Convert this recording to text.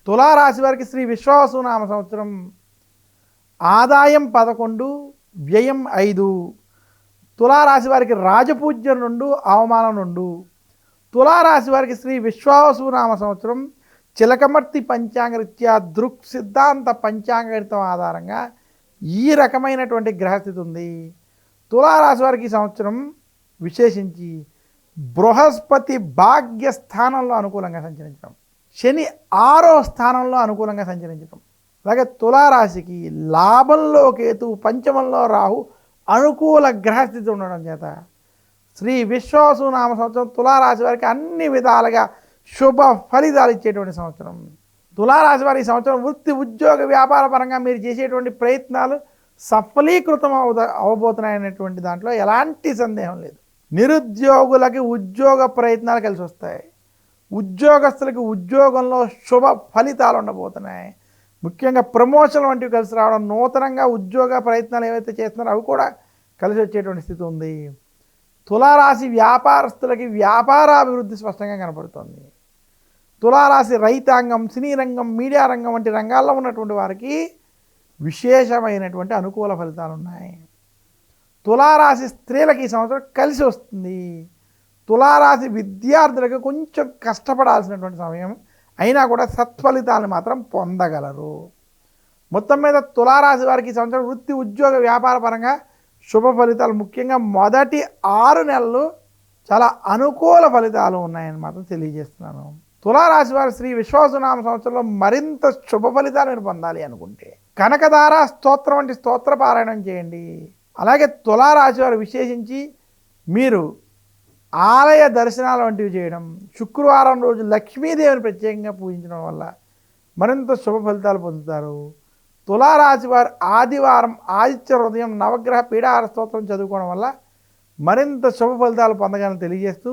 తులారాశి వారికి శ్రీ విశ్వావసునామ సంవత్సరం ఆదాయం 11, వ్యయం 5. తులారాశి వారికి రాజపూజ్యం 2, అవమానం 2. తులారాశి వారికి శ్రీ విశ్వావసునామ సంవత్సరం చిలకమర్తి పంచాంగరీత్యా దృక్ సిద్ధాంత పంచాంగరితం ఆధారంగా ఈ రకమైనటువంటి గ్రహస్థితి ఉంది. తులారాశి వారికి ఈ సంవత్సరం విశేషించి బృహస్పతి భాగ్యస్థానంలో అనుకూలంగా సంచరించడం, శని 6వ స్థానంలో అనుకూలంగా సంచరించడం, అలాగే తులారాశికి లాభంలో కేతు, పంచమంలో రాహు అనుకూల గ్రహస్థితి ఉండడం చేత శ్రీ విశ్వావసునామ సంవత్సరం తులారాశి వారికి అన్ని విధాలుగా శుభ ఫలితాలు ఇచ్చేటువంటి సంవత్సరం. తులారాశి వారి ఈ సంవత్సరం వృత్తి, ఉద్యోగ, వ్యాపార పరంగా మీరు చేసేటువంటి ప్రయత్నాలు సఫలీకృతం అవబోతున్నాయనేటువంటి దాంట్లో ఎలాంటి సందేహం లేదు. నిరుద్యోగులకి ఉద్యోగ ప్రయత్నాలు కలిసి వస్తాయి. ఉద్యోగస్తులకి ఉద్యోగంలో శుభ ఫలితాలు ఉండబోతున్నాయి. ముఖ్యంగా ప్రమోషన్ వంటివి కలిసి రావడం, నూతనంగా ఉద్యోగ ప్రయత్నాలు ఏవైతే చేస్తున్నారో అవి కూడా కలిసి వచ్చేటువంటి స్థితి ఉంది. తులారాశి వ్యాపారస్తులకి వ్యాపారాభివృద్ధి స్పష్టంగా కనపడుతుంది. తులారాశి రైతాంగం, సినీ రంగం, మీడియా రంగం వంటి రంగాల్లో ఉన్నటువంటి వారికి విశేషమైనటువంటి అనుకూల ఫలితాలు ఉన్నాయి. తులారాశి స్త్రీలకి ఈ సంవత్సరం కలిసి వస్తుంది. తులారాశి విద్యార్థులకు కొంచెం కష్టపడాల్సినటువంటి సమయం అయినా కూడా సత్ఫలితాలను మాత్రం పొందగలరు. మొత్తం మీద తులారాశి వారికి ఈ సంవత్సరం వృత్తి, ఉద్యోగ, వ్యాపార పరంగా శుభ ఫలితాలు, ముఖ్యంగా మొదటి 6 నెలలు చాలా అనుకూల ఫలితాలు ఉన్నాయని మాత్రం తెలియజేస్తున్నాను. తులారాశి వారి శ్రీ విశ్వావసునామ సంవత్సరంలో మరింత శుభ ఫలితాలు మీరు పొందాలి అనుకుంటే కనకధార స్తోత్రం వంటి స్తోత్ర పారాయణం చేయండి. అలాగే తులారాశి వారు విశేషించి మీరు ఆలయ దర్శనాలు వంటివి చేయడం, శుక్రవారం రోజు లక్ష్మీదేవిని ప్రత్యేకంగా పూజించడం వల్ల మరింత శుభ ఫలితాలు పొందుతారు. తులారాశి వారు ఆదివారం ఆదిత్య హృదయం నవగ్రహ పీడాహార స్తోత్రం చదువుకోవడం వల్ల మరింత శుభ ఫలితాలు పొందగాలని తెలియజేస్తూ